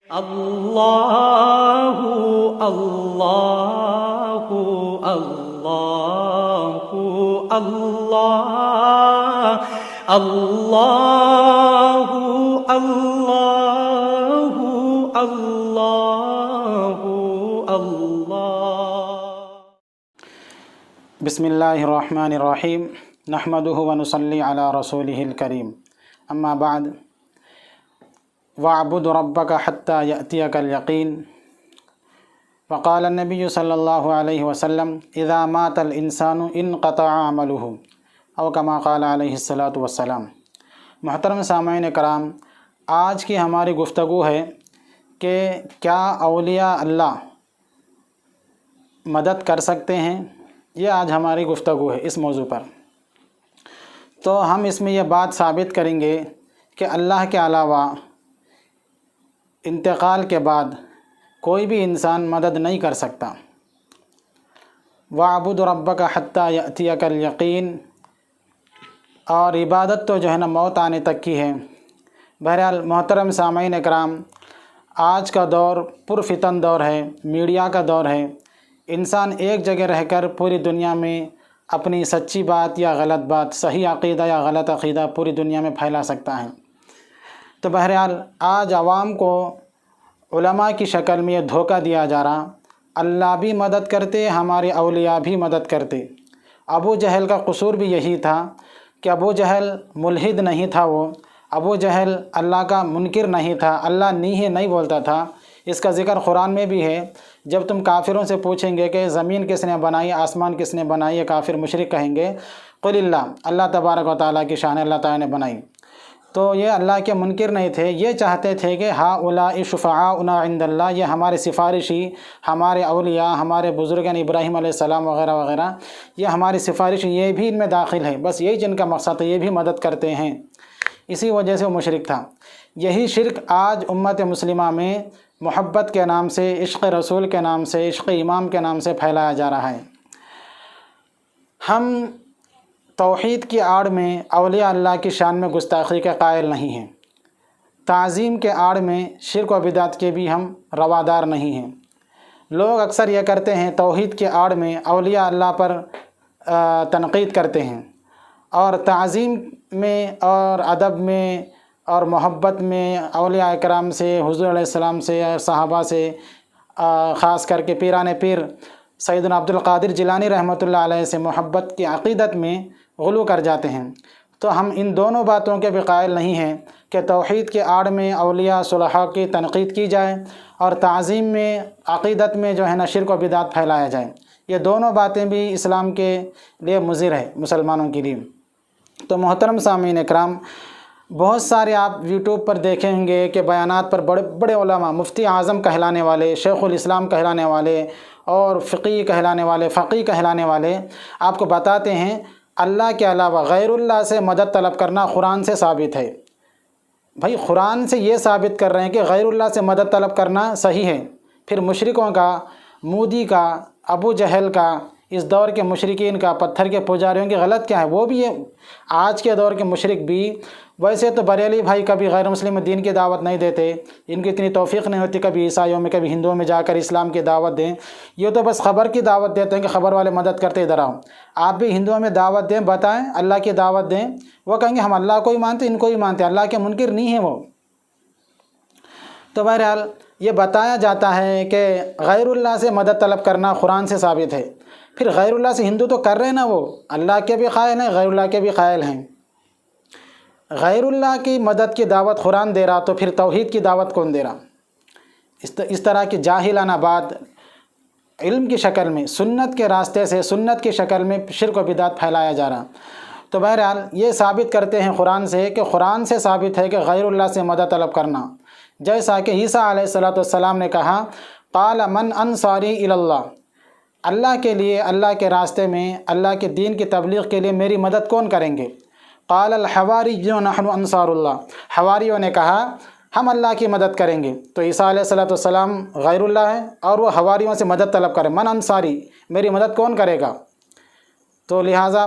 اللہ اللہ اللہ اللہ اللہ اللہ اللہ اللہ۔ بسم اللہ الرحمن الرحیم، نحمدہ ونصلی علی رسولہ الکریم، اما بعد، وَاعْبُدْ رَبَّكَ حَتَّى يَأْتِيَكَ الْيَقِينُ۔ وقال النبی صلی اللہ علیہ وسلم اذا مات الانسان انقطع عمله، او کما قال علیہ الصلاۃ والسلام۔ محترم سامعین کرام، آج کی ہماری گفتگو ہے کہ کیا اولیاء اللہ مدد کر سکتے ہیں؟ یہ آج ہماری گفتگو ہے اس موضوع پر۔ تو ہم اس میں یہ بات ثابت کریں گے کہ اللہ کے علاوہ انتقال کے بعد کوئی بھی انسان مدد نہیں کر سکتا۔ وَاعْبُدْ رَبَّكَ حَتَّى يَأْتِيَكَ الْيَقِينُ، اور عبادت تو جو ہے نا موت آنے تک کی ہے۔ بہرحال محترم سامعین اکرام، آج کا دور پرفتن دور ہے، میڈیا کا دور ہے۔ انسان ایک جگہ رہ کر پوری دنیا میں اپنی سچی بات یا غلط بات، صحیح عقیدہ یا غلط عقیدہ پوری دنیا میں پھیلا سکتا ہے۔ تو بہرحال آج عوام کو علماء کی شکل میں یہ دھوکہ دیا جا رہا، اللہ بھی مدد کرتے، ہمارے اولیاء بھی مدد کرتے۔ ابو جہل کا قصور بھی یہی تھا کہ ابو جہل ملحد نہیں تھا، وہ ابو جہل اللہ کا منکر نہیں تھا، اللہ نہیں بولتا تھا۔ اس کا ذکر قرآن میں بھی ہے۔ جب تم کافروں سے پوچھیں گے کہ زمین کس نے بنائی، آسمان کس نے بنائی، یہ کافر مشرک کہیں گے قل اللہ تبارک و تعالیٰ کی شان اللہ تعالیٰ نے بنائی۔ تو یہ اللہ کے منکر نہیں تھے، یہ چاہتے تھے کہ ہؤلاء شفعاؤنا عند اللہ، یہ ہمارے سفارشی، ہمارے اولیاء، ہمارے بزرگان ابراہیم علیہ السلام وغیرہ وغیرہ، یہ ہماری سفارشی، یہ بھی ان میں داخل ہے، بس یہی جن کا مقصد ہے، یہ بھی مدد کرتے ہیں۔ اسی وجہ سے وہ مشرک تھا۔ یہی شرک آج امت مسلمہ میں محبت کے نام سے، عشق رسول کے نام سے، عشق امام کے نام سے پھیلایا جا رہا ہے۔ ہم توحید کی آڑ میں اولیاء اللہ کی شان میں گستاخی کے قائل نہیں ہیں، تعظیم کے آڑ میں شرک و بدعت کے بھی ہم روادار نہیں ہیں۔ لوگ اکثر یہ کرتے ہیں، توحید کے آڑ میں اولیاء اللہ پر تنقید کرتے ہیں، اور تعظیم میں اور ادب میں اور محبت میں اولیاء اکرام سے، حضور علیہ السلام سے، صحابہ سے، خاص کر کے پیران پیر سیدنا عبد القادر جیلانی رحمۃ اللہ علیہ سے محبت کی عقیدت میں غلو کر جاتے ہیں۔ تو ہم ان دونوں باتوں کے بھی قائل نہیں ہیں کہ توحید کے آڑ میں اولیاء صلحاء کی تنقید کی جائے اور تعظیم میں، عقیدت میں جو ہے نا شرک و بدعت پھیلایا جائے۔ یہ دونوں باتیں بھی اسلام کے لیے مضر ہے، مسلمانوں کے لیے۔ تو محترم سامعین اکرام، بہت سارے آپ یوٹیوب پر دیکھیں گے کہ بیانات پر بڑے بڑے علماء، مفتی اعظم کہلانے والے، شیخ الاسلام کہلانے والے، اور فقیہ کہلانے والے آپ کو بتاتے ہیں اللہ کے علاوہ غیر اللہ سے مدد طلب کرنا قرآن سے ثابت ہے۔ بھائی قرآن سے یہ ثابت کر رہے ہیں کہ غیر اللہ سے مدد طلب کرنا صحیح ہے، پھر مشرکوں کا، مودی کا، ابو جہل کا، اس دور کے مشرکین کا، پتھر کے پجاریوں کی غلط کیا ہے؟ وہ بھی آج کے دور کے مشرک بھی، ویسے تو بریلی بھائی کبھی غیر مسلم دین کی دعوت نہیں دیتے، ان کی اتنی توفیق نہیں ہوتی کبھی عیسائیوں میں، کبھی ہندوؤں میں جا کر اسلام کی دعوت دیں۔ یہ تو بس خبر کی دعوت دیتے ہیں کہ خبر والے مدد کرتے ادھر آؤ۔ آپ بھی ہندوؤں میں دعوت دیں، بتائیں اللہ کی دعوت دیں، وہ کہیں گے ہم اللہ کو ہی مانتے، ان کو ہی مانتے، اللہ کے منکر نہیں ہیں وہ۔ تو بہرحال یہ بتایا جاتا ہے کہ غیر اللہ سے مدد طلب کرنا قرآن سے ثابت ہے۔ پھر غیر اللہ سے ہندو تو کر رہے ہیں نا، وہ اللہ کے بھی قائل ہیں، غیر اللہ کے بھی قائل ہیں۔ غیر اللہ کی مدد کی دعوت قرآن دے رہا، تو پھر توحید کی دعوت کون دے رہا؟ اس طرح کی جاہلانہ بات علم کی شکل میں، سنت کے راستے سے، سنت کی شکل میں شرک و بدعت پھیلایا جا رہا۔ تو بہرحال یہ ثابت کرتے ہیں قرآن سے کہ قرآن سے ثابت ہے کہ غیر اللہ سے مدد طلب کرنا، جیسا کہ عیسیٰ علیہ السلام نے کہا قال من انصاری الی اللہ، اللہ کے لیے، اللہ کے راستے میں، اللہ کے دین کی تبلیغ کے لیے میری مدد کون کریں گے؟ قال الحواریون نحن انصار اللہ، حواریوں نے کہا ہم اللہ کی مدد کریں گے۔ تو عیسیٰ علیہ السلام غیر اللہ ہے اور وہ حواریوں سے مدد طلب کرے، من انصاری، میری مدد کون کرے گا؟ تو لہٰذا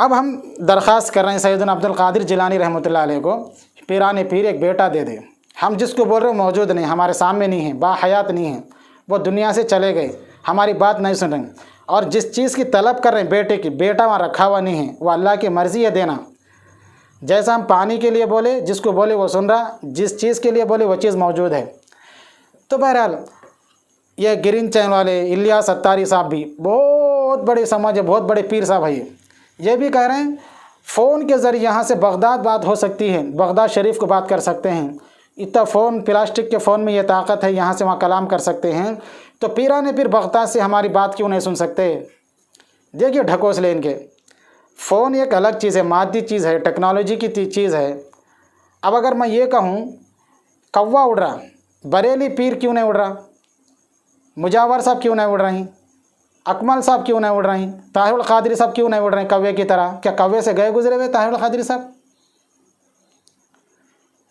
اب ہم درخواست کر رہے ہیں سیدنا عبد القادر جیلانی رحمۃ اللہ علیہ کو، پیران پیر ایک بیٹا دے دے۔ ہم جس کو بول رہے ہیں موجود نہیں، ہمارے سامنے نہیں ہیں، باحیات نہیں ہیں، وہ دنیا سے چلے گئے، ہماری بات نہیں سن رہے ہیں، اور جس چیز کی طلب کر رہے ہیں بیٹے کی، بیٹا وہاں رکھا ہوا نہیں ہے، وہ اللہ کی مرضی ہے دینا۔ جیسا ہم پانی کے لیے بولے، جس کو بولے وہ سن رہا، جس چیز کے لیے بولے وہ چیز موجود ہے۔ تو بہرحال یہ گرین چین والے الیاس ستاری صاحب بھی بہت بڑے سمجھ ہے، بہت بڑے پیر صاحب ہیں، یہ بھی کہہ رہے ہیں فون کے ذریعے یہاں سے بغداد بات ہو سکتی ہے، بغداد شریف کو بات کر سکتے ہیں، اتنا فون، پلاسٹک کے فون میں یہ طاقت ہے، یہاں سے وہاں کلام کر سکتے ہیں، تو پیران پیر بغداد سے ہماری بات کیوں نہیں سن سکتے؟ دیکھیے ڈھکوسلے ان کے، فون ایک الگ چیز ہے، مادی چیز ہے، ٹیکنالوجی کی چیز ہے۔ اب اگر میں یہ کہوں کوا اڑ رہا، بریلی پیر کیوں نہیں اڑ رہا؟ مجاور صاحب کیوں نہیں اڑ رہی؟ اکمل صاحب کیوں نہیں اڑ رہی؟ طاہر القادری صاحب کیوں نہیں اڑ رہے ہیں کوے کی طرح؟ کیا کوے سے گئے گزرے ہوئے طاہر القادری صاحب؟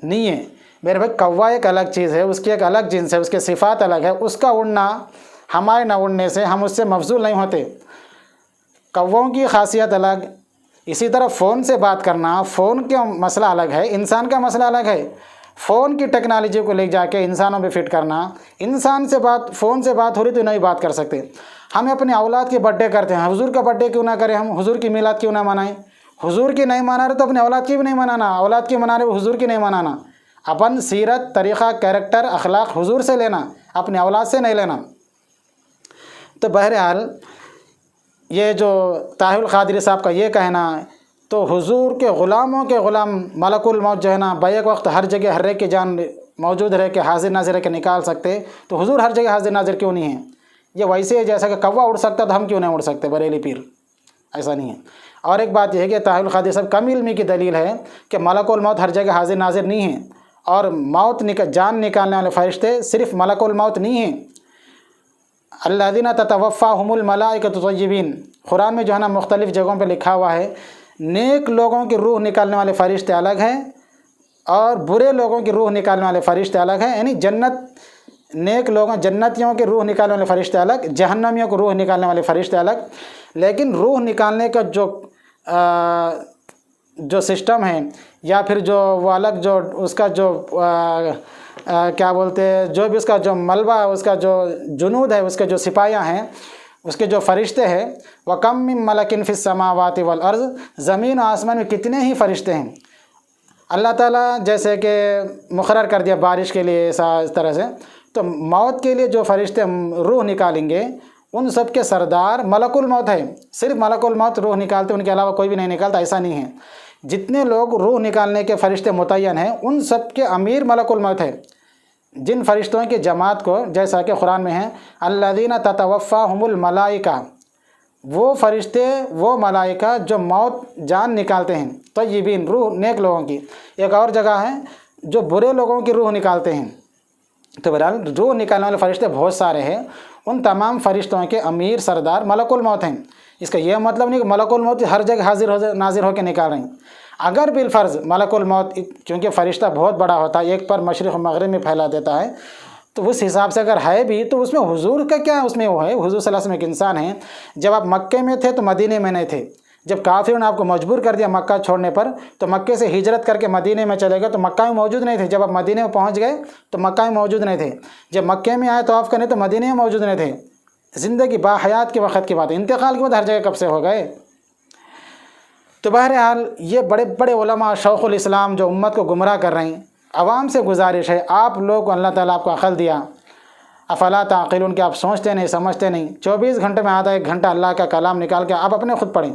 نہیں ہے میرے بھائی، کوا ایک الگ چیز ہے، اس کی ایک الگ جنس ہے، اس کے صفات الگ ہے، اس کا اڑنا ہمارے نہ اڑنے سے ہم اس سے مفضول نہیں ہوتے۔ کووں کی خاصیت الگ، اسی طرح فون سے بات کرنا، فون کا مسئلہ الگ ہے، انسان کا مسئلہ الگ ہے۔ فون کی ٹیکنالوجی کو لے جا کے انسانوں پہ فٹ کرنا، انسان سے بات، فون سے بات ہو رہی تو نہیں بات کر سکتے۔ ہمیں اپنے اولاد کے برتھ ڈے کرتے ہیں، حضور کا برتھ ڈے کیوں نہ کریں؟ ہم حضور کی میلاد کیوں نہ منائیں؟ حضور کی نہیں منا رہے تو اپنے اولاد کی بھی نہیں منانا، اولاد کی منا رہے حضور کی نہیں منانا۔ اپن سیرت، طریقہ، کیریکٹر، اخلاق حضور سے لینا، اپنے اولاد سے نہیں لینا۔ تو بہرحال یہ جو طاہر القادری صاحب کا یہ کہنا، تو حضور کے غلاموں کے غلام ملک الموت جو ہے نا، بیک وقت ہر جگہ ہر ایک کی جان موجود رہ کے حاضر ناظر رہ کے نکال سکتے، تو حضور ہر جگہ حاضر ناظر کیوں نہیں ہے؟ یہ ویسے ہے جیسا کہ کوا اڑ سکتا تو ہم کیوں نہیں اڑ سکتے بریلی پیر؟ ایسا نہیں ہے۔ اور ایک بات یہ ہے کہ طاہر القادری صاحب کم علمی کی دلیل ہے کہ ملک الموت ہر جگہ حاضر ناظر نہیں ہیں، اور جان نکالنے والے فرشتے صرف ملک الموت نہیں ہیں۔ الذین تتوفاہم الملائکۃ طیبین، قرآن میں جو ہے نا مختلف جگہوں پہ لکھا ہوا ہے، نیک لوگوں کی روح نکالنے والے فرشتے الگ ہیں اور برے لوگوں کی روح نکالنے والے فرشتے الگ ہیں، یعنی نیک لوگوں، جنتیوں کی روح نکالنے والے فرشتے الگ، جہنمیوں کو روح نکالنے والے فرشتے الگ۔ لیکن روح نکالنے کا جو سسٹم ہے، یا پھر جو وہ الگ جو اس کا جو کیا بولتے ہیں، جو بھی اس کا جو ملبہ، اس کا جو جنود ہے، اس کے جو سپاہیاں ہیں، اس کے جو فرشتے ہیں، وَكَم مِّن مَلَكٍ فِي السَّمَاوَاتِ وَالْأَرْضِ، زمین و آسمان میں کتنے ہی فرشتے ہیں۔ اللہ تعالیٰ جیسے کہ مقرر کر دیا بارش کے لیے، اس طرح سے تو موت کے لیے جو فرشتے روح نکالیں گے، ان سب کے سردار ملک الموت ہے۔ صرف ملک الموت روح نکالتے، ان کے علاوہ کوئی بھی نہیں نکالتا، ایسا نہیں ہے۔ جتنے لوگ روح نکالنے کے فرشتے متعین ہیں، ان سب کے امیر ملک الموت ہے۔ جن فرشتوں کی جماعت کو، جیسا کہ قرآن میں ہے، الذین تتوفاہم الملائکہ، وہ فرشتے، وہ ملائکہ جو موت جان نکالتے ہیں، طیبین، روح نیک لوگوں کی۔ ایک اور جگہ ہے جو برے لوگوں کی روح نکالتے ہیں۔ تو بہرحال روح نکالنے والے فرشتے بہت سارے ہیں، ان تمام فرشتوں کے امیر سردار ملک الموت ہیں۔ اس کا یہ مطلب نہیں کہ ملک الموت ہر جگہ حاضر ناظر ہو کے نکال رہے ہیں۔ اگر بالفرض ملک الموت، کیونکہ فرشتہ بہت بڑا ہوتا ہے، ایک پر مشرق و مغرب میں پھیلا دیتا ہے، تو اس حساب سے اگر ہے بھی تو اس میں حضور کا کیا، اس میں وہ ہے، حضور صلی اللہ علیہ وسلم ایک انسان ہے۔ جب آپ مکے میں تھے تو مدینے میں نہیں تھے، جب کافروں نے آپ کو مجبور کر دیا مکہ چھوڑنے پر، تو مکے سے ہجرت کر کے مدینے میں چلے گئے تو مکہ میں موجود نہیں تھے۔ جب آپ مدینے میں پہنچ گئے تو مکہ میں موجود نہیں تھے۔ جب مکے میں آئے طواف کرنے تو مدینے میں موجود نہیں تھے۔ زندگی باحیات کے وقت کی بات ہے، انتقال کے بعد ہر جگہ کب سے ہو گئے؟ تو بہرحال یہ بڑے بڑے علماء شیخ الاسلام جو امت کو گمراہ کر رہے ہیں، عوام سے گزارش ہے، آپ لوگ کو اللہ تعالیٰ آپ کو عقل دیا، افلا تعقلون، کہ آپ سوچتے نہیں، سمجھتے نہیں۔ 24 گھنٹے میں آدھا ایک گھنٹہ اللہ کا کلام نکال کے آپ اپنے خود پڑھیں،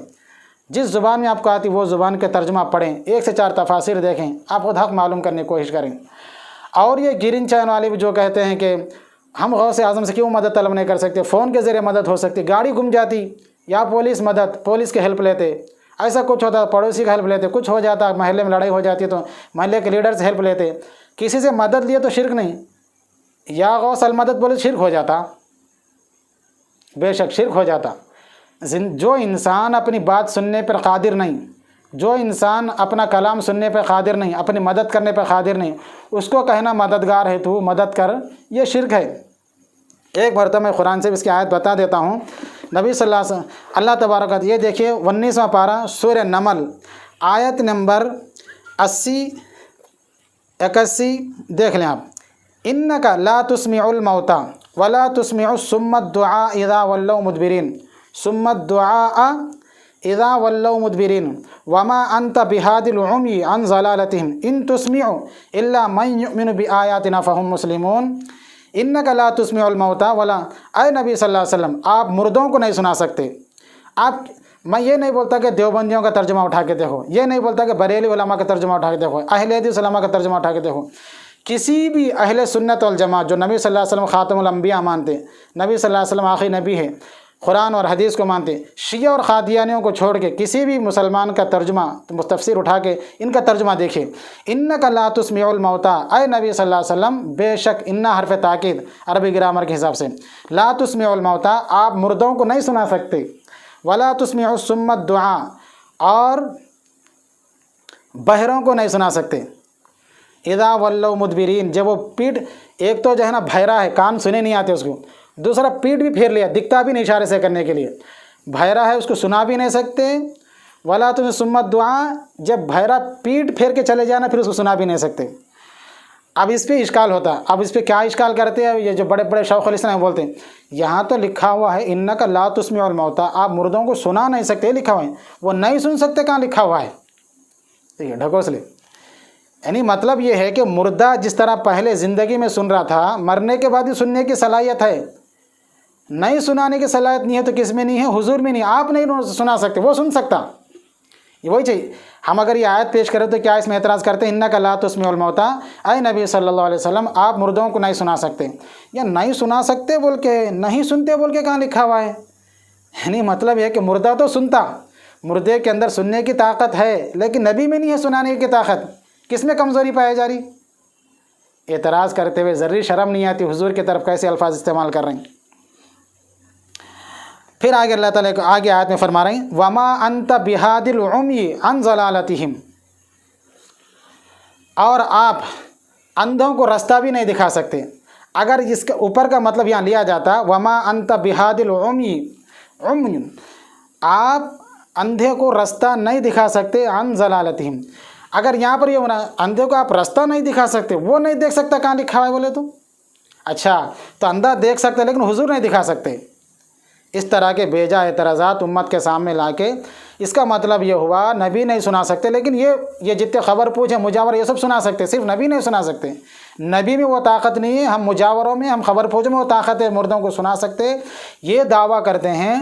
جس زبان میں آپ کو آتی وہ زبان کے ترجمہ پڑھیں، 1 سے 4 تفاسیر دیکھیں، آپ خود حق معلوم کرنے کی کوشش کریں۔ اور یہ گرین چین والے بھی جو کہتے ہیں کہ ہم غوث اعظم سے کیوں مدد طلب نہیں کر سکتے، فون کے ذریعے مدد ہو سکتی، گاڑی گم جاتی یا پولیس کی ہیلپ لیتے، ایسا کچھ ہوتا، پڑوسی کا ہیلپ لیتے، کچھ ہو جاتا، محلے میں لڑائی ہو جاتی تو محلے کے لیڈر سے ہیلپ لیتے، کسی سے مدد لیے تو شرک نہیں، یا غوث المدد بولے شرک ہو جاتا، بے شک شرک ہو جاتا۔ جو انسان اپنی بات سننے پر قادر نہیں، جو انسان اپنا کلام سننے پر قادر نہیں، اپنی مدد کرنے پر قادر نہیں، اس کو کہنا مددگار ہے تو مدد کر، یہ شرک ہے۔ ایک مرتبہ میں قرآن سے اس کی آیت بتا دیتا ہوں، نبی صلی اللہ علیہ وسلم اللہ تبارک و تعالی، یہ دیکھیے 19واں پارہ سورہ نمل آیت نمبر 81 دیکھ لیں آپ، انک لا تسمع الموتى ولا تسمع الصم الدعاء اذا ولوا مدبرین، ثم الدعاء اذا ولوا مدبرین وما انت بهاد العمي عن ضلالتهم ان تسمع الا من يؤمن بآياتنا فهم مسلمون انک لا تسمع الموتى ولا، اے نبی صلی اللہ علیہ وسلم آپ مردوں کو نہیں سنا سکتے۔ آپ، میں یہ نہیں بولتا کہ دیوبندیوں کا ترجمہ اٹھا کے دیکھو، یہ نہیں بولتا کہ بریلی علماء کا ترجمہ اٹھا کے دیکھو، اہل حدیث علماء کا ترجمہ اٹھا کے دیکھو، کسی بھی اہل سنت والجماعت جو نبی صلی اللہ علیہ وسلم خاتم الانبیاء مانتے، نبی صلی اللہ علیہ وسلم آخری نبی ہے، قرآن اور حدیث کو مانتے، شیعہ اور قادیانیوں کو چھوڑ کے کسی بھی مسلمان کا ترجمہ تفسیر اٹھا کے ان کا ترجمہ دیکھے، انک لا تسمع الموتى، اے نبی صلی اللہ علیہ وسلم بے شک، انا حرف تاکید عربی گرامر کے حساب سے، لا تسمع الموتى آپ مردوں کو نہیں سنا سکتے، ولا تسمع الصم الدعاء اور بہروں کو نہیں سنا سکتے، اذا ولوا مدبرین جب وہ پیٹ، ایک تو جو ہے نا بہرا ہے کان سنے نہیں آتے اس کو، دوسرا پیٹ بھی پھیر لیا، دکھتا بھی نہیں اشارے سے کرنے کے لیے، بہرا ہے اس کو سنا بھی نہیں سکتے، ولا تم الصم الدعاء جب بہرا پیٹ پھیر کے چلے جانا پھر اس کو سنا بھی نہیں سکتے۔ اب اس پہ اشکال ہوتا ہے، اب اس پہ کیا اشکال کرتے ہیں یہ جو بڑے بڑے شیخ الاسلام بولتے ہیں، یہاں تو لکھا ہوا ہے انک لا تسمع الموتى آپ مردوں کو سنا نہیں سکتے، لکھا ہوا ہے، وہ نہیں سن سکتے کہاں لکھا ہوا ہے؟ ٹھیک ہے، ڈھکوس لے، یعنی مطلب یہ ہے کہ مردہ جس طرح پہلے زندگی میں سن رہا تھا، مرنے کے بعد بھی سننے کی صلاحیت ہے، نہیں سنانے کی صلاحیت نہیں ہے تو کس میں نہیں ہے؟ حضور میں نہیں، آپ نہیں سنا سکتے، وہ سن سکتا، یہ وہی چاہیے۔ ہم اگر یہ آیت پیش کریں تو کیا اس میں اعتراض کرتے ہیں انک لا تسمع الموتى، اے نبی صلی اللہ علیہ وسلم آپ مردوں کو نہیں سنا سکتے، یا نہیں سنا سکتے بول کے، نہیں سنتے بول کے کہاں لکھا ہوا ہے؟ یعنی مطلب یہ ہے کہ مردہ تو سنتا، مردے کے اندر سننے کی طاقت ہے لیکن نبی میں نہیں ہے سنانے کی طاقت، کس میں کمزوری پائی جا رہی؟ اعتراض کرتے ہوئے ذرری شرم نہیں آتی حضور کی طرف کیسے الفاظ استعمال کر رہے ہیں۔ پھر آگے اللہ تعالیٰ آگے آیت میں فرما رہے ہیں وما انت بہاد العمی عن ضلالتہم، اور آپ اندھوں کو راستہ بھی نہیں دکھا سکتے۔ اگر اس کے اوپر کا مطلب یہاں لیا جاتا وما انت بہاد العمی، عمی آپ اندھے کو راستہ نہیں دکھا سکتے عن ضلالتہم، اگر یہاں پر یہ ہونا اندھے کو آپ راستہ نہیں دکھا سکتے، وہ نہیں دیکھ سکتا کہاں لکھا ہوا ہے بولے تو؟ اچھا تو اندھا دیکھ سکتے لیکن حضور نہیں دکھا سکتے، اس طرح کے بیجا اعتراضات امت کے سامنے لا کے اس کا مطلب یہ ہوا نبی نہیں سنا سکتے، لیکن یہ جتنے خبر پوچھیں مجاور یہ سب سنا سکتے، صرف نبی نہیں سنا سکتے، نبی میں وہ طاقت نہیں ہے، ہم مجاوروں میں، ہم خبر پوچھوں میں وہ طاقت ہے، مردوں کو سنا سکتے۔ یہ دعویٰ کرتے ہیں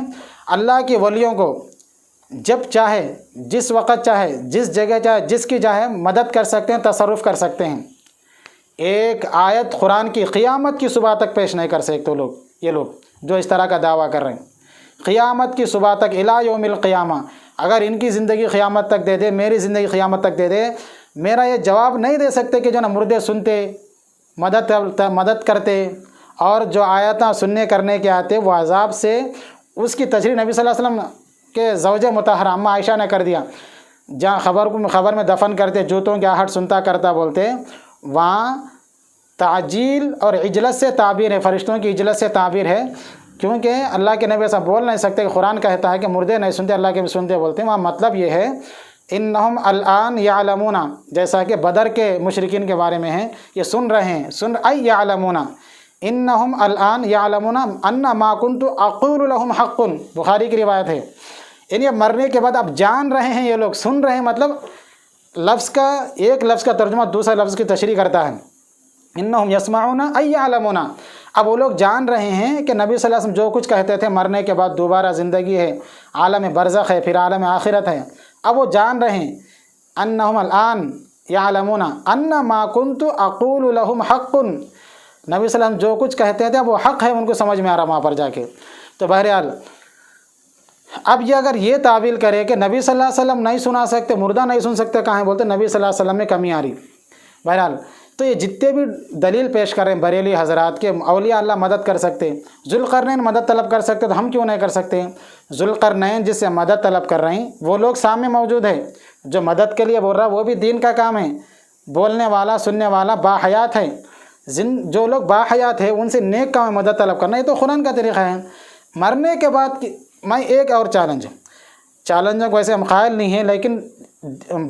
اللہ کے ولیوں کو جب چاہے، جس وقت چاہے، جس جگہ چاہے، جس کی چاہے مدد کر سکتے ہیں، تصرف کر سکتے ہیں۔ ایک آیت قرآن کی قیامت کی صبح تک پیش نہیں کر سکتے لوگ، یہ لوگ جو اس طرح کا دعویٰ کر رہے ہیں، قیامت کی صبح تک الی یوم القیامہ، اگر ان کی زندگی قیامت تک دے دے، میری زندگی قیامت تک دے دے، میرا یہ جواب نہیں دے سکتے کہ جو نا مردے سنتے، مدد کرتے، اور جو آیتاں سننے کرنے کے آتے وہ عذاب سے، اس کی تشریح نبی صلی اللہ علیہ وسلم کے زوجہ مطہرہ اماں عائشہ نے کر دیا، جہاں خبر میں دفن کرتے، جوتوں کی آہٹ سنتا کرتا بولتے، وہاں تعجیل اور اجلت سے تعبیر ہے، فرشتوں کی اجلت سے تعبیر ہے، کیونکہ اللہ کے نبی ایسا بول نہیں سکتے کہ قرآن کہتا ہے کہ مردے نہیں سنتے، اللہ کے بھی سنتے بولتے ہیں، وہاں مطلب یہ ہے انہم الان یعلمون، جیسا کہ بدر کے مشرکین کے بارے میں ہے، یہ سن رہے ہیں، یعلمون، انہم الان یعلمون ان ما کنت اقول لهم حق، بخاری کی روایت ہے، یعنی اب مرنے کے بعد اب جان رہے ہیں، یہ لوگ سن رہے ہیں، مطلب لفظ کا ایک لفظ کا ترجمہ دوسرا لفظ کی تشریح کرتا ہے، انہم یسمعون یعلمون، اب وہ لوگ جان رہے ہیں کہ نبی صلی اللہ علیہ وسلم جو کچھ کہتے تھے مرنے کے بعد دوبارہ زندگی ہے، عالم برزخ ہے، پھر عالم آخرت ہے، اب وہ جان رہے ہیں انہم الان یعلمون ان ما کنت اقول لهم حق، نبی صلی اللہ علیہ وسلم جو کچھ کہتے تھے اب وہ حق ہے، ان کو سمجھ میں آ رہا وہاں پر جا کے۔ تو بہرحال اب یہ اگر یہ تعویل کرے کہ نبی صلی اللہ علیہ وسلم نہیں سنا سکتے، مردہ نہیں سن سکتے، کہاں ہیں بولتے نبی صلی اللہ علیہ وسلم میں کمی آ رہی۔ بہرحال تو یہ جتنے بھی دلیل پیش کریں بریلی حضرات کے اولیاء اللہ مدد کر سکتے، ذوالقرنین مدد طلب کر سکتے تو ہم کیوں نہیں کر سکتے؟ ذوالقرنین جس سے مدد طلب کر رہے ہیں وہ لوگ سامنے موجود ہے، جو مدد کے لیے بول رہا وہ بھی دین کا کام ہے، بولنے والا سننے والا باحیات ہے، جو لوگ باحیات ہیں ان سے نیک کام مدد طلب کرنا، یہ تو قرآن کا طریقہ ہے۔ مرنے کے بعد میں ایک اور چیلنجوں کو ویسے ہم قائل نہیں ہیں، لیکن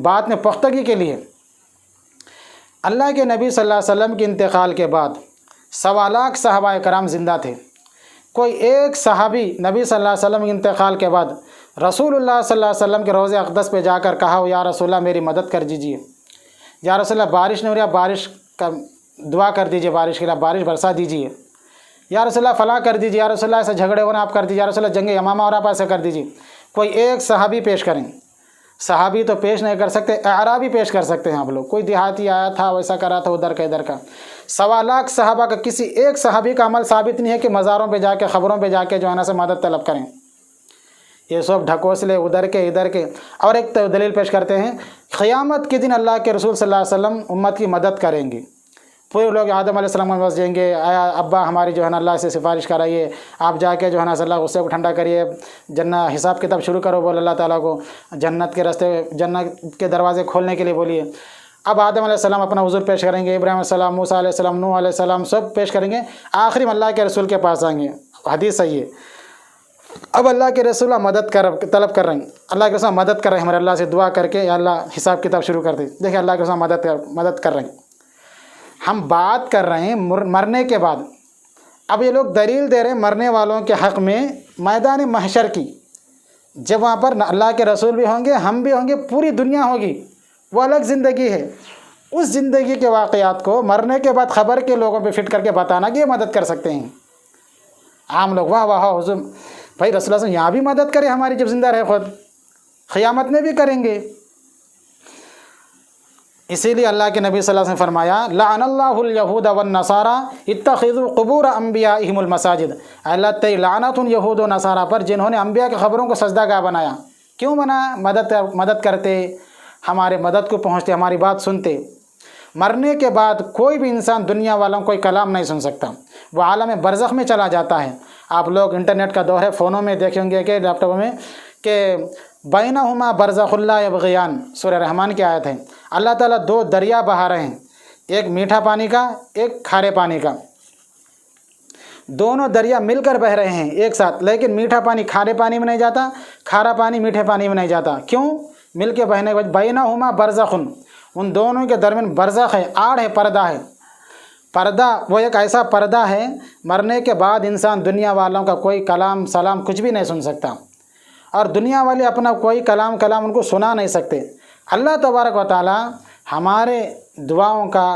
بات میں پختگی کے لیے، اللہ کے نبی صلی اللہ علیہ وسلم کے انتقال کے بعد 1.25 لاکھ صحابہ کرام زندہ تھے۔ کوئی ایک صحابی نبی صلی اللہ علیہ وسلم کے انتقال کے بعد رسول اللہ صلی اللہ علیہ وسلم کے روضہ اقدس پہ جا کر کہا یا رسول اللہ میری مدد کر دیجیے، یا رسول اللہ بارش نہیں ہو رہی، بارش کا دعا کر دیجیے، بارش کے لیے بارش برسا دیجیے، یا رسول اللہ فلاں کر دیجیے، یا رسول اللہ ایسے جھگڑے ہونا آپ کر دیجیے، یا رسول اللہ جنگ یمامہ اور آپ ایسے کر دیجیے۔ کوئی ایک صحابی پیش کریں، صحابی تو پیش نہیں کر سکتے، اعرابی پیش کر سکتے ہیں آپ لوگ، کوئی دیہاتی آیا تھا ویسا کرا تھا ادھر کا 1.25 لاکھ صحابہ کا کسی ایک صحابی کا عمل ثابت نہیں ہے کہ مزاروں پہ جا کے قبروں پہ جا کے جو ہے نا سے مدد طلب کریں۔ یہ سب ڈھکوسلے ادھر کے۔ اور ایک دلیل پیش کرتے ہیں، قیامت کے دن اللہ کے رسول صلی اللہ علیہ وسلم امت کی مدد کریں گے، پورے لوگ آدم علیہ السلام کے پاس جائیں گے، آیا ابا ہماری جو ہے نا اللہ سے سفارش کرائیے، آپ جا کے جو ہے نا صلی اللہ غصے کو ٹھنڈا کریے، جنت حساب کتاب شروع کرو، بول اللہ تعالیٰ کو جنت کے راستے، جنت کے دروازے کھولنے کے لیے بولیے۔ اب آدم علیہ السلام اپنا عذر پیش کریں گے، ابراہیم علیہ السلام، موسیٰ علیہ السلام، نوح علیہ السلام سب پیش کریں گے، آخری میں اللہ کے رسول کے پاس آئیں گے، حدیث صحیح ہے۔ اب اللہ کے رسول طلب کر رہے ہیں، اللہ کے رسول مدد کر رہے ہیں، ہمارے اللہ سے دعا کر کے یا اللہ حساب کتاب شروع کر دے، دیکھیں اللہ کے رسول مدد کر رہے ہیں۔ ہم بات کر رہے ہیں مرنے کے بعد، اب یہ لوگ دلیل دے رہے ہیں مرنے والوں کے حق میں میدان محشر کی، جب وہاں پر اللہ کے رسول بھی ہوں گے، ہم بھی ہوں گے، پوری دنیا ہوگی، وہ الگ زندگی ہے۔ اس زندگی کے واقعات کو مرنے کے بعد خبر کے لوگوں پہ فٹ کر کے بتانا کہ یہ مدد کر سکتے ہیں۔ عام لوگ واہ واہ حضور بھائی رسول اللہ یہاں بھی مدد کرے ہماری، جب زندہ رہے خود قیامت میں بھی کریں گے۔ اسی لیے اللہ کے نبی صلی اللہ علیہ وسلم نے فرمایا لعن اللہ الیہود والنصارى اتخذوا قبور انبیائہم المساجد، اللہ تعالی لعنت ان یہود و نصارہ پر جنہوں نے انبیاء کی قبروں کو سجدہ گاہ بنایا۔ کیوں بنایا؟ مدد کرتے، ہمارے مدد کو پہنچتے، ہماری بات سنتے۔ مرنے کے بعد کوئی بھی انسان دنیا والوں کوئی کلام نہیں سن سکتا، وہ عالم برزخ میں چلا جاتا ہے۔ آپ لوگ انٹرنیٹ کا دور ہے، فونوں میں دیکھیں گے کہ لیپ ٹاپ میں کہ بینہما برزخ لا یبغیان، سورہ رحمان کی آیت ہے۔ اللہ تعالیٰ 2 دریا بہا رہے ہیں، ایک میٹھا پانی کا، ایک کھارے پانی کا، دونوں دریا مل کر بہہ رہے ہیں ایک ساتھ، لیکن میٹھا پانی کھارے پانی میں نہیں جاتا، کھارا پانی میٹھے پانی میں نہیں جاتا۔ کیوں؟ مل کے بہنے کے بعد بینہما برزخ، ان دونوں کے درمیان برزخ ہے، آڑ ہے، پردہ ہے۔ پردہ وہ ایک ایسا پردہ ہے، مرنے کے بعد انسان دنیا والوں کا کوئی کلام سلام کچھ بھی نہیں سن سکتا، اور دنیا والے اپنا کوئی کلام ان کو سنا نہیں سکتے۔ اللہ تبارک و تعالی ہمارے دعاؤں کا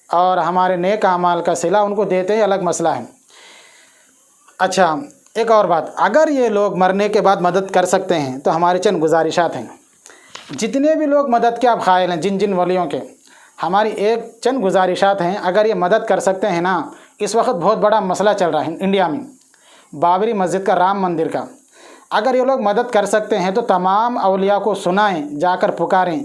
اور ہمارے نیک اعمال کا صلہ ان کو دیتے ہیں، الگ مسئلہ ہے۔ اچھا ایک اور بات، اگر یہ لوگ مرنے کے بعد مدد کر سکتے ہیں تو ہماری چند گزارشات ہیں۔ جتنے بھی لوگ مدد کے آپ قائل ہیں، جن ولیوں کے، ہماری ایک چند گزارشات ہیں۔ اگر یہ مدد کر سکتے ہیں نا، اس وقت بہت بڑا مسئلہ چل رہا ہے انڈیا میں، بابری مسجد کا، رام مندر کا، اگر یہ لوگ مدد کر سکتے ہیں تو تمام اولیاء کو سنائیں، جا کر پکاریں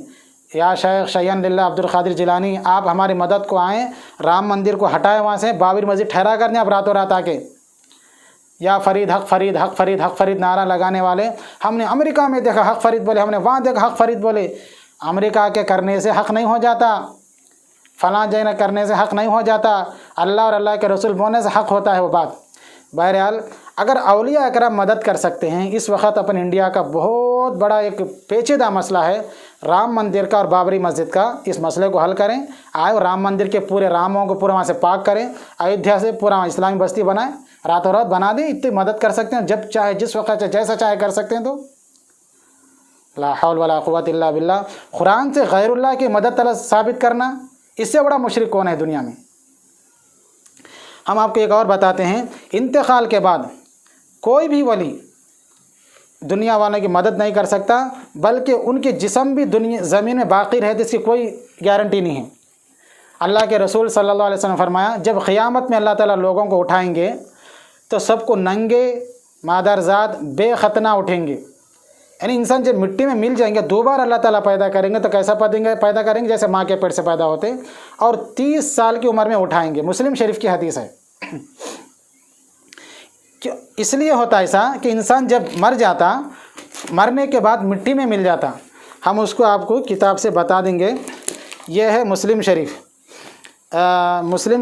یا شیخ شیان للہ عبد القادر جیلانی آپ ہماری مدد کو آئیں، رام مندر کو ہٹائیں وہاں سے، بابری مسجد ٹھہرا کر دیں آپ راتوں رات آ کے۔ یا فرید حق فرید حق فرید حق فرید نعرہ لگانے والے، ہم نے امریکہ میں دیکھا حق فرید بولے، ہم نے وہاں دیکھا حق فرید بولے۔ امریکہ کے کرنے سے حق نہیں ہو جاتا، فلاں جگہ کرنے سے حق نہیں ہو جاتا، اللہ اور اللہ کے رسول بولنے سے حق ہوتا ہے وہ بات۔ بہرحال اگر اولیاء اکرام مدد کر سکتے ہیں، اس وقت اپنے انڈیا کا بہت بڑا ایک پیچیدہ مسئلہ ہے رام مندر کا اور بابری مسجد کا، اس مسئلے کو حل کریں۔ آئے اور رام مندر کے پورے راموں کو پورا وہاں سے پاک کریں، ایودھیا سے پورا اسلامی بستی بنائیں، راتوں رات بنا دیں۔ اتنی مدد کر سکتے ہیں، جب چاہے جس وقت چاہے جیسا چاہے کر سکتے ہیں۔ تو لا حول ولا قوت الا باللہ، قرآن سے غیر اللہ کی مدد طلب ثابت کرنا، اس سے بڑا مشرک کون ہے دنیا میں؟ ہم آپ کو ایک اور بتاتے ہیں، انتقال کے بعد کوئی بھی ولی دنیا والوں کی مدد نہیں کر سکتا، بلکہ ان کے جسم بھی زمین میں باقی رہتے، اس کی کوئی گارنٹی نہیں ہے۔ اللہ کے رسول صلی اللہ علیہ وسلم نے فرمایا جب قیامت میں اللہ تعالیٰ لوگوں کو اٹھائیں گے تو سب کو ننگے مادرزاد بے ختنہ اٹھیں گے، یعنی انسان جب مٹی میں مل جائیں گے دوبارہ اللہ تعالیٰ پیدا کریں گے تو کیسا پیدا کریں گے؟ جیسے ماں کے پیٹ سے پیدا ہوتے، اور 30 سال کی عمر میں اٹھائیں گے۔ مسلم شریف کی حدیث ہے۔ اس لیے ہوتا ایسا کہ انسان جب مر جاتا، مرنے کے بعد مٹی میں مل جاتا۔ ہم اس کو آپ کو کتاب سے بتا دیں گے، یہ ہے مسلم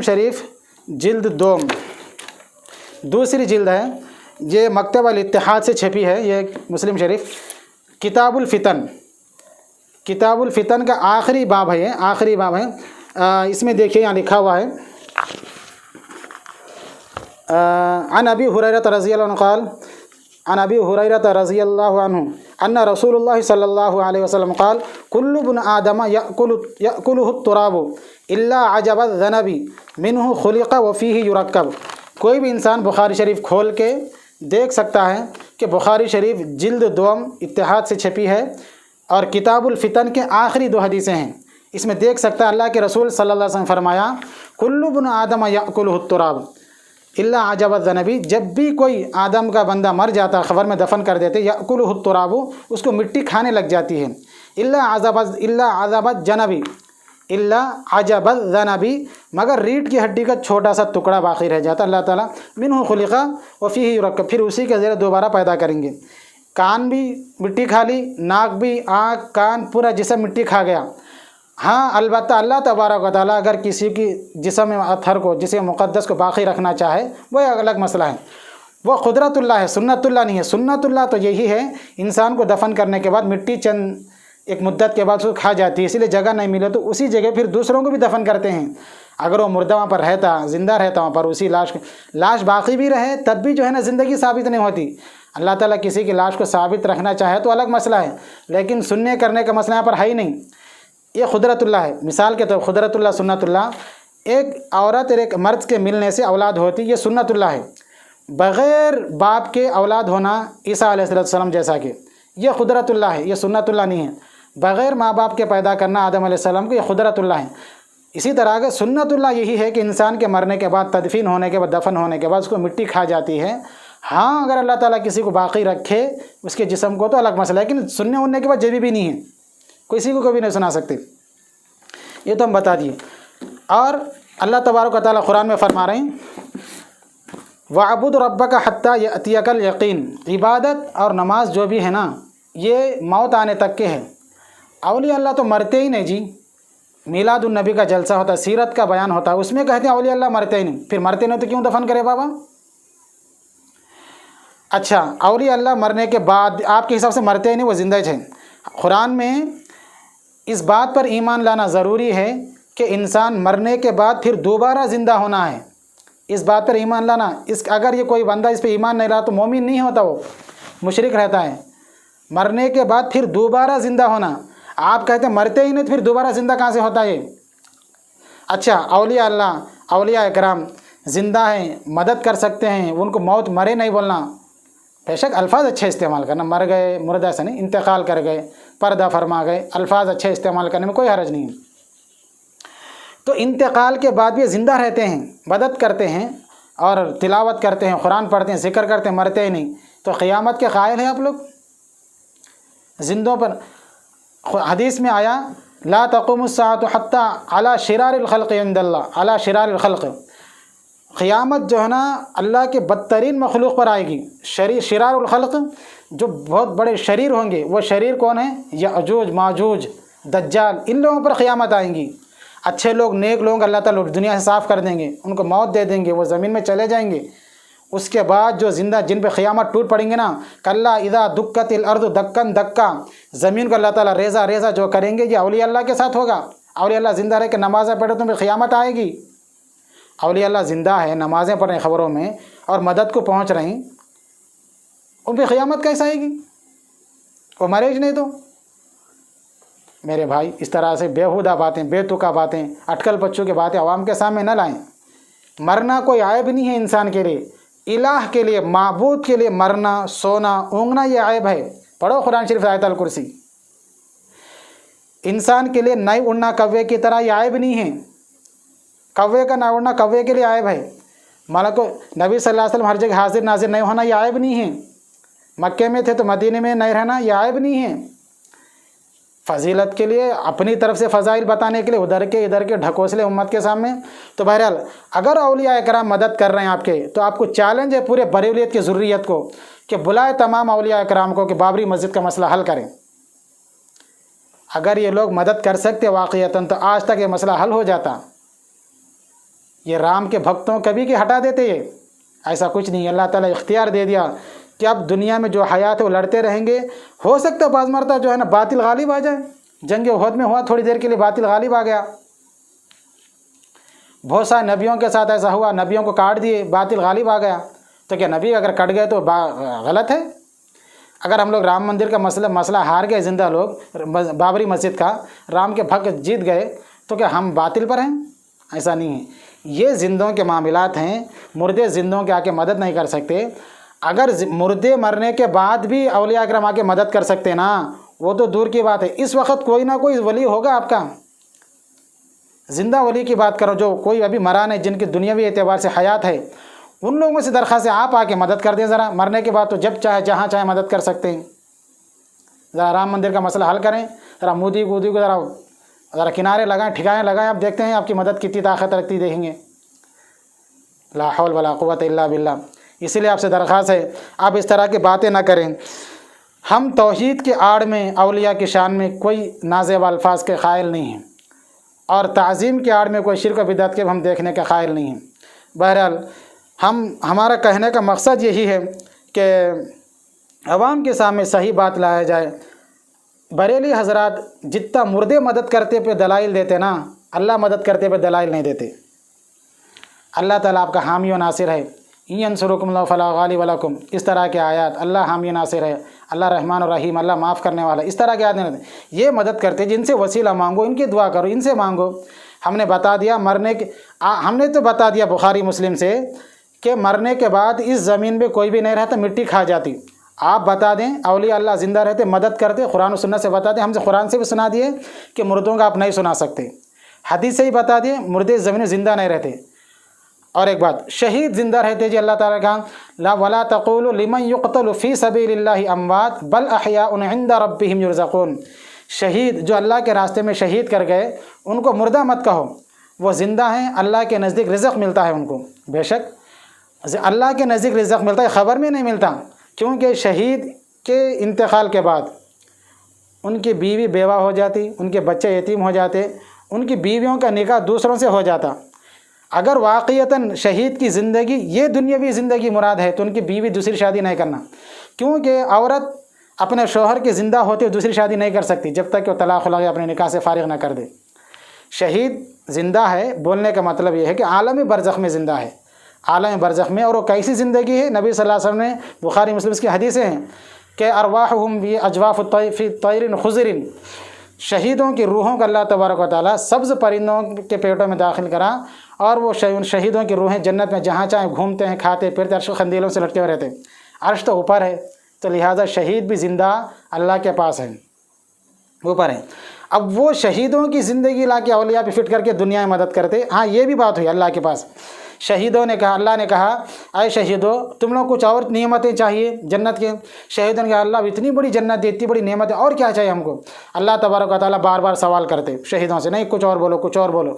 شریف جلد 2، دوسری جلد ہے یہ مکتب الاتحاد سے چھپی ہے، یہ مسلم شریف کتاب الفتن، کتاب الفتن کا آخری باب ہے، آخری باب ہے۔ اس میں دیکھیے یہاں لکھا ہوا ہے عن ابی ہریرہ رضی اللہ عنہ قال عن ابی ہریرہ رضی اللہ عنہ ان رسول اللہ صلی اللہ علیہ وسلم قال کل ابن آدم یأکلہ التراب الا عجب الذنب منہ خلق وفیہ یرکب۔ کوئی بھی انسان بخاری شریف کھول کے دیکھ سکتا ہے کہ بخاری شریف جلد دوم اتحاد سے چھپی ہے اور کتاب الفتن کے آخری 2 حدیثیں ہیں۔ اس میں دیکھ سکتا ہے اللہ کے رسول صلی اللہ علیہ وسلم فرمایا کل ابن آدم یأکلہ التراب الا عجب الذنب، جب بھی کوئی آدم کا بندہ مر جاتا قبر میں دفن کر دیتے، یأکلہ التراب، اس کو مٹی کھانے لگ جاتی ہے، الا عجب الجنب، الا عجب الذنب، مگر ریڑھ کی ہڈی کا چھوٹا سا ٹکڑا باقی رہ جاتا، اللہ تعالیٰ منہ خلق وفیہ یرکب، پھر اسی کے ذریعے دوبارہ پیدا کریں گے۔ کان بھی مٹی کھا لی، ناک بھی، آنکھ، کان، پورا جسم مٹی کھا گیا۔ ہاں البتہ اللہ تبارک و تعالیٰ اگر کسی کی جسم اطہر کو، جسم مقدس کو باقی رکھنا چاہے وہ ایک الگ مسئلہ ہے، وہ قدرت اللہ ہے، سنت اللہ نہیں ہے۔ سنت اللہ تو یہی ہے انسان کو دفن کرنے کے بعد مٹی چند ایک مدت کے بعد اس کو کھا جاتی ہے، اسی لیے جگہ نہیں ملے تو اسی جگہ پھر دوسروں کو بھی دفن کرتے ہیں۔ اگر وہ مردہ وہاں پر رہتا، زندہ رہتا وہاں پر، اسی لاش باقی بھی رہے تب بھی جو ہے نا زندگی ثابت نہیں ہوتی۔ اللہ تعالیٰ کسی کی لاش کو ثابت رکھنا چاہے تو الگ مسئلہ ہے، لیکن سننے کرنے کا مسئلہ یہاں پر ہے ہی نہیں۔ یہ قدرت اللہ ہے۔ مثال کے طور قدرت اللہ سنت اللہ، ایک عورت اور ایک مرد کے ملنے سے اولاد ہوتی، یہ سنت اللہ ہے۔ بغیر باپ کے اولاد ہونا عیسیٰ علیہ السلام جیسا کہ یہ قدرت اللہ ہے، یہ سنت اللہ نہیں ہے۔ بغیر ماں باپ کے پیدا کرنا آدم علیہ السلام کو، یہ قدرت اللہ ہے۔ اسی طرح کہ سنت اللہ یہی ہے کہ انسان کے مرنے کے بعد، تدفین ہونے کے بعد، دفن ہونے کے بعد اس کو مٹی کھا جاتی ہے۔ ہاں اگر اللہ تعالیٰ کسی کو باقی رکھے اس کے جسم کو تو الگ مسئلہ ہے، لیکن سننے اڑنے کے بعد جبھی بھی نہیں ہے، کسی کو کبھی نہیں سنا سکتے، یہ تو ہم بتا دیے۔ اور اللہ تبارک و تعالیٰ قرآن میں فرما رہے ہیں وَاعْبُدْ رَبَّكَ حَتَّى يَأْتِيَكَ الْيَقِينُ، عبادت اور نماز جو بھی ہے نا یہ موت آنے تک کے ہے۔ اولیاء اللہ تو مرتے ہی نہیں جی، میلاد النبی کا جلسہ ہوتا ہے، سیرت کا بیان ہوتا ہے، اس میں کہتے ہیں اولیاء اللہ مرتے ہی نہیں، پھر مرتے نہیں تو کیوں دفن کرے بابا؟ اچھا اولیاء اللہ مرنے کے بعد آپ کے حساب سے مرتے ہی نہیں، وہ زندہ ہیں۔ قرآن میں اس بات پر ایمان لانا ضروری ہے کہ انسان مرنے کے بعد پھر دوبارہ زندہ ہونا ہے، اس بات پر ایمان لانا۔ اگر یہ کوئی بندہ اس پہ ایمان نہیں لاتا تو مومن نہیں ہوتا، وہ مشرک رہتا ہے۔ مرنے کے بعد پھر دوبارہ زندہ ہونا، آپ کہتے ہیں مرتے ہی نہیں تو پھر دوبارہ زندہ کہاں سے ہوتا ہے؟ اچھا اولیاء اللہ، اولیاء اکرام زندہ ہیں، مدد کر سکتے ہیں، ان کو موت مرے نہیں بولنا، بے شک الفاظ اچھے استعمال کرنا، مر گئے مردہ سے نہیں، انتقال کر گئے، پردہ فرما گئے، الفاظ اچھے استعمال کرنے میں کوئی حرج نہیں ہے۔ تو انتقال کے بعد بھی زندہ رہتے ہیں، مدد کرتے ہیں اور تلاوت کرتے ہیں، قرآن پڑھتے ہیں، ذکر کرتے ہیں، مرتے ہی نہیں، تو قیامت کے قائل ہیں آپ لوگ زندوں پر؟ حدیث میں آیا لا تقوم الساعة حتى على شرار الخلق عند اللہ، على شرار الخلق، قیامت جو ہے نا اللہ کے بدترین مخلوق پر آئے گی۔ شرار الخلق جو بہت بڑے شریر ہوں گے، وہ شریر کون ہیں؟ یأجوج ماجوج دجال، ان لوگوں پر قیامت آئیں گی۔ اچھے لوگ، نیک لوگ اللہ تعالیٰ دنیا سے صاف کر دیں گے، ان کو موت دے دیں گے، وہ زمین میں چلے جائیں گے۔ اس کے بعد جو زندہ جن پہ قیامت ٹوٹ پڑیں گے نا، کلا اذا دکت الارض دکن دکا، زمین کو اللہ تعالیٰ ریزہ ریزہ جو کریں گے، یہ اولیاء اللہ کے ساتھ ہوگا۔ اولیاء اللہ زندہ رہ کے نمازیں پڑھے تو پھر قیامت آئے گی۔ اولیاء اللہ زندہ ہے، نمازیں پڑھ رہے ہیں خبروں میں اور مدد کو پہنچ رہی ہیں، ان پہ قیامت کیسے آئے گی؟ وہ مرے ہی نہیں تو۔ میرے بھائی اس طرح سے بیہودہ باتیں، بے تکا باتیں، اٹکل پچو کی باتیں عوام کے سامنے نہ لائیں۔ مرنا کوئی عیب نہیں ہے انسان کے لیے، الہ کے لیے، معبود کے لیے مرنا، سونا، اونگنا یہ عیب ہے۔ پڑھو قرآن شریف آیت الکرسی۔ انسان کے لیے نہیں اڑنا کوے کی طرح یہ عیب نہیں ہے، کوے کا نہ اڑنا کوے کے لیے عیب ہے۔ ملک نبی صلی اللہ علیہ وسلم ہر جگہ حاضر ناظر نہیں ہونا یہ عیب نہیں ہے، مکے میں تھے تو مدینے میں نہیں رہنا یہ عیب نہیں ہے۔ فضیلت کے لیے اپنی طرف سے فضائل بتانے کے لیے ادھر کے ڈھکوسلے امت کے سامنے۔ تو بہرحال اگر اولیاء اکرام مدد کر رہے ہیں آپ کے، تو آپ کو چیلنج ہے پورے بریلیت کی ذریت کو کہ بلائے تمام اولیاء اکرام کو کہ بابری مسجد کا مسئلہ حل کریں۔ اگر یہ لوگ مدد کر سکتے واقعتاً تو آج تک یہ مسئلہ حل ہو جاتا۔ یہ رام کے بھکتوں کبھی کہ ہٹا دیتے، یہ ایسا کچھ نہیں. اللہ تعالیٰ اختیار دے دیا کہ اب دنیا میں جو حیات ہے وہ لڑتے رہیں گے. ہو سکتا ہے بعض مرتبہ جو ہے نا باطل غالب آ جائے. جنگ احد میں ہوا تھوڑی دیر کے لیے باطل غالب آ گیا. بہت سارے نبیوں کے ساتھ ایسا ہوا, نبیوں کو کاٹ دیے, باطل غالب آ گیا. تو کیا نبی اگر کٹ گئے تو غلط ہے؟ اگر ہم لوگ رام مندر کا مسئلہ ہار گئے, زندہ لوگ بابری مسجد کا رام کے حق جیت گئے, تو کیا ہم باطل پر ہیں؟ ایسا نہیں ہے. یہ زندوں کے معاملات ہیں. مردے زندوں کے آ کے مدد نہیں کر سکتے. اگر مردے مرنے کے بعد بھی اولیاء اکرام آ کے مدد کر سکتے نا, وہ تو دور کی بات ہے. اس وقت کوئی نہ کوئی ولی ہوگا آپ کا. زندہ ولی کی بات کرو جو کوئی ابھی مرا نہیں, جن کی دنیاوی اعتبار سے حیات ہے, ان لوگوں سے درخواست ہے آپ آ کے مدد کر دیں ذرا. مرنے کے بعد تو جب چاہے جہاں چاہے مدد کر سکتے ہیں. ذرا رام مندر کا مسئلہ حل کریں. ذرا مودی کو ذرا کنارے لگائیں, ٹھکانے لگائیں. آپ دیکھتے ہیں آپ کی مدد کتنی طاقت رکھتی دیکھیں گے. لا حول ولا قوت الا باللہ. اسی لیے آپ سے درخواست ہے آپ اس طرح کی باتیں نہ کریں. ہم توحید کے آڑ میں اولیاء کی شان میں کوئی نازیب الفاظ کے قائل نہیں ہیں, اور تعظیم کے آڑ میں کوئی شرک و بدعت کے ہم دیکھنے کے قائل نہیں ہیں. بہرحال ہمارا کہنے کا مقصد یہی ہے کہ عوام کے سامنے صحیح بات لایا جائے. بریلی حضرات جتنا مردے مدد کرتے پہ دلائل دیتے نا, اللہ مدد کرتے پہ دلائل نہیں دیتے. اللہ تعالیٰ آپ کا حامی و ناصر ہے. ان ینصرکم اللہ فلا غالب لکم, اس طرح کے آیات. اللہ حامی ناصر ہے, اللہ رحمان و رحیم, اللہ معاف کرنے والا, اس طرح کے آیات نہیں. یہ مدد کرتے جن سے وسیلہ مانگو, ان کی دعا کرو, ان سے مانگو. ہم نے بتا دیا مرنے کے ہم نے تو بتا دیا بخاری مسلم سے کہ مرنے کے بعد اس زمین پہ کوئی بھی نہیں رہتا, مٹی کھا جاتی. آپ بتا دیں اولیاء اللہ زندہ رہتے, مدد کرتے. قرآن و سنت سے بتا دیں. ہم سے قرآن سے بھی سنا دیے کہ مردوں کا آپ نہیں سنا سکتے. حدیث سے ہی بتا دیے مردے زمین میں زندہ نہیں رہتے. اور ایک بات, شہید زندہ رہتے جی. اللہ تعالیٰ کا لا ولا تقولوا لمن يقتل في سبيل الله اموات بل احياء عند ربهم يرزقون. شہید جو اللہ کے راستے میں شہید کر گئے ان کو مردہ مت کہو, وہ زندہ ہیں, اللہ کے نزدیک رزق ملتا ہے ان کو. بے شک اللہ کے نزدیک رزق ملتا ہے, خبر میں نہیں ملتا. کیونکہ شہید کے انتقال کے بعد ان کی بیوی بیوہ ہو جاتی, ان کے بچے یتیم ہو جاتے, ان کی بیویوں کا نکاح دوسروں سے ہو جاتا. اگر واقعتاً شہید کی زندگی یہ دنیاوی زندگی مراد ہے تو ان کی بیوی دوسری شادی نہیں کرنا. کیونکہ عورت اپنے شوہر کے زندہ ہوتے ہوئے دوسری شادی نہیں کر سکتی جب تک کہ وہ طلاق لگے اپنے نکاح سے فارغ نہ کر دے. شہید زندہ ہے بولنے کا مطلب یہ ہے کہ عالم برزخ میں زندہ ہے, عالم برزخ میں. اور وہ کیسی زندگی ہے؟ نبی صلی اللہ علیہ وسلم نے بخاری مسلم کی حدیثیں ہیں کہ ارواحہم فی اجواف طیر خضر, شہیدوں کی روحوں کو اللہ تبارک و تعالیٰ سبز پرندوں کے پیٹوں میں داخل کرا, اور وہ شہیدوں کی روحیں جنت میں جہاں چاہیں گھومتے ہیں, کھاتے پھرتے, عرش و خندیلوں سے لٹکے ہوئے رہتے. عرش تو اوپر ہے, تو لہٰذا شہید بھی زندہ اللہ کے پاس ہیں, اوپر ہیں. اب وہ شہیدوں کی زندگی لا کے اولیاء پہ فٹ کر کے دنیا میں مدد کرتے. ہاں یہ بھی بات ہوئی اللہ کے پاس. شہیدوں نے کہا, اللہ نے کہا اے شہیدوں تم لوگ کچھ اور نعمتیں چاہیے جنت کے. شہیدوں نے کہا اللہ اتنی بڑی جنت دی, اتنی بڑی نعمت ہے, اور کیا چاہیے ہم کو؟ اللہ تبارک و تعالیٰ بار بار سوال کرتے شہیدوں سے, نہیں کچھ اور بولو, کچھ اور بولو.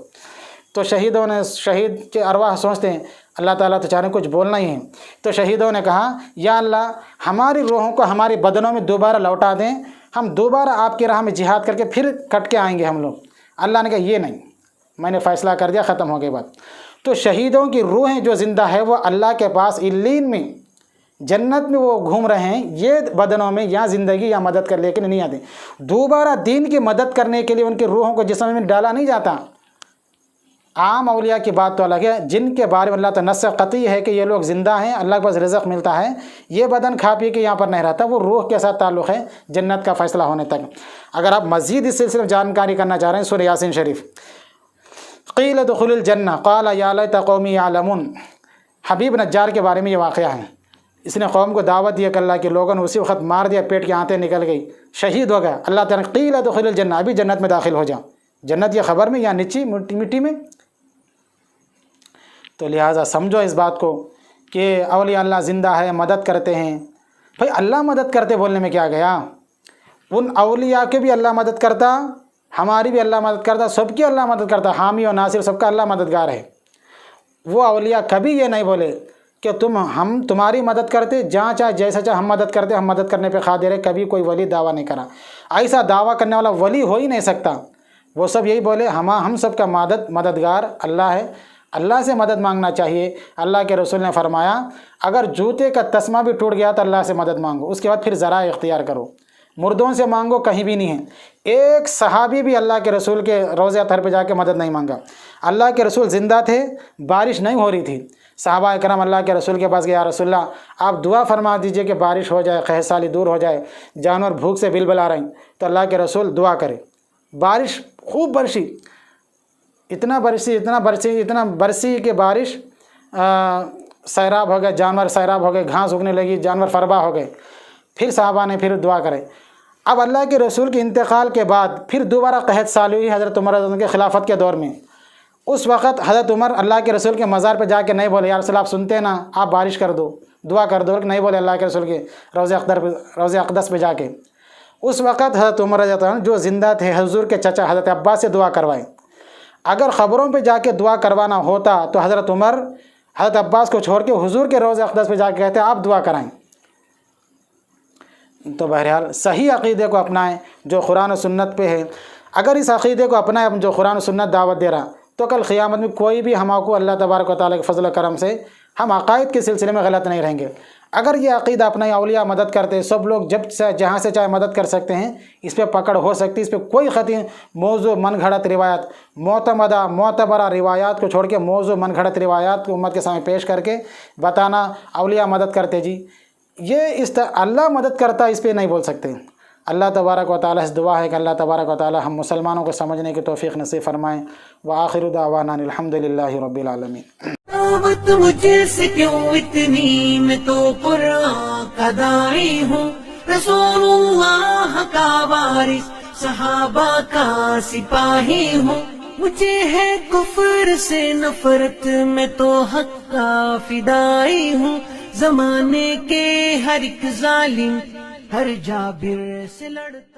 تو شہیدوں نے, شہید کے ارواح سوچتے ہیں اللہ تعالیٰ تو چاہے کچھ بولنا ہی ہے. تو شہیدوں نے کہا یا اللہ ہماری روحوں کو ہمارے بدنوں میں دوبارہ لوٹا دیں, ہم دوبارہ آپ کی راہ میں جہاد کر کے پھر کٹ کے آئیں گے ہم لوگ. اللہ نے کہا یہ نہیں, میں نے فیصلہ کر دیا, ختم ہو گئی بات. تو شہیدوں کی روحیں جو زندہ ہے وہ اللہ کے پاس علیین میں جنت میں وہ گھوم رہے ہیں. یہ بدنوں میں یا زندگی یا مدد کر لے کے نہیں آتے. دوبارہ دین کی مدد کرنے کے لیے ان کی روحوں کو جسم میں ڈالا نہیں جاتا. عام اولیاء کی بات تو الگ ہے, جن کے بارے میں اللہ تعالیٰ نص قطعی ہے کہ یہ لوگ زندہ ہیں, اللہ کے پاس رزق ملتا ہے, یہ بدن کھا پی کے یہاں پر نہیں رہتا, وہ روح کے ساتھ تعلق ہے جنت کا فیصلہ ہونے تک. اگر آپ مزید اس سلسلے میں جانکاری کرنا چاہ رہے ہیں سورہ یاسین شریف, قیل ادخلوا الجنہ قال یا لیت قومی یعلمون. حبیب نجار کے بارے میں یہ واقعہ ہے. اس نے قوم کو دعوت دیا کہ اللہ کے لوگوں نے اسی وقت مار دیا, پیٹ کی آنتیں نکل گئی, شہید ہو گیا. اللہ تعالیٰ نے قیل ادخلوا الجنہ, ابھی جنت میں داخل ہو جاؤ. جنت یہ خبر میں یا نیچی مٹی میں. تو لہٰذا سمجھو اس بات کو کہ اولیاء اللہ زندہ ہے, مدد کرتے ہیں. بھائی اللہ مدد کرتے بولنے میں کیا گیا؟ ان اولیاء کے بھی اللہ مدد کرتا, ہماری بھی اللہ مدد کرتا, سب کی اللہ مدد کرتا, حامی و ناصر سب کا اللہ مددگار ہے. وہ اولیاء کبھی یہ نہیں بولے کہ ہم تمہاری مدد کرتے, جہاں چاہے جیسا چاہے ہم مدد کرتے, ہم مدد کرنے پہ قادر ہے. کبھی کوئی ولی دعویٰ نہیں کرا. ایسا دعویٰ کرنے والا ولی ہو ہی نہیں سکتا. وہ سب یہی بولے ہم سب کا مددگار اللہ ہے, اللہ سے مدد مانگنا چاہیے۔ اللہ کے رسول نے فرمایا اگر جوتے کا تسمہ بھی ٹوٹ گیا تو اللہ سے مدد مانگو، اس کے بعد پھر ذرائع اختیار کرو، مردوں سے مانگو کہیں بھی نہیں ہے۔ ایک صحابی بھی اللہ کے رسول کے روضہ اطہر پہ جا کے مدد نہیں مانگا۔ اللہ کے رسول زندہ تھے، بارش نہیں ہو رہی تھی، صحابہ کرام اللہ کے رسول کے پاس گئے، یا رسول اللہ آپ دعا فرما دیجئے کہ بارش ہو جائے، قحط سالی دور ہو جائے، جانور بھوک سے بلبلا رہے ہیں۔ تو اللہ کے رسول دعا کرے، بارش خوب برسی، اتنا برسی کہ بارش سیراب ہو گئے، جانور سیراب ہو گئے، گھاس اگنے لگی، جانور فربا ہو گئے۔ پھر صحابہ نے پھر دعا کرے۔ اب اللہ کے رسول کے انتقال کے بعد پھر دوبارہ قحط سالی ہوئی حضرت عمر رضی اللہ عنہ کے خلافت کے دور میں۔ اس وقت حضرت عمر اللہ کے رسول کے مزار پہ جا کے نہیں بولے یا رسول اللہ آپ سنتے نا، آپ بارش کر دو، دعا کر دو، نہیں بولے اللہ کے رسول کے روضہ اقدس پہ جا کے۔ اس وقت حضرت عمر رضی اللہ عنہ جو زندہ تھے، حضور کے چچا حضرت عباس سے دعا کروائے۔ اگر خبروں پہ جا کے دعا کروانا ہوتا تو حضرت عمر حضرت عباس کو چھوڑ کے حضور کے روضہ اقدس پہ جا کے کہتے آپ دعا کرائیں۔ تو بہرحال صحیح عقیدے کو اپنائیں جو قرآن و سنت پہ ہے۔ اگر اس عقیدے کو اپنائیں جو قرآن و سنت دعوت دے رہا، تو کل قیامت میں کوئی بھی ہم کو اللہ تبارک و تعالیٰ کے فضل و کرم سے ہم عقائد کے سلسلے میں غلط نہیں رہیں گے۔ اگر یہ عقیدہ اپنا اولیاء مدد کرتے، سب لوگ جہاں سے چاہے مدد کر سکتے ہیں، اس پہ پکڑ ہو سکتی، اس پہ کوئی خطی موضوع من گھڑت روایات، معتمدہ معتبرہ روایات کو چھوڑ کے موضوع من گھڑت روایات کو امت کے سامنے پیش کر کے بتانا اولیاء مدد کرتے جی، یہ اللہ مدد کرتا اس پہ نہیں بول سکتے۔ اللہ تبارک و تعالیٰ سے دعا ہے کہ اللہ تبارک و تعالیٰ ہم مسلمانوں کو سمجھنے کی توفیق نصیب فرمائیں۔ وآخر دعوانا الحمدللہ رب العالمین۔ دعوت مجھ سے کیوں اتنی، میں تو قرآن کا داعی ہوں، رسول اللہ کا وارث، صحابہ کا سپاہی ہوں، مجھے ہے کفر سے نفرت، میں تو حق کا فدائی ہوں، زمانے کے ہر ایک ظالم ہر جابر سے لڑتا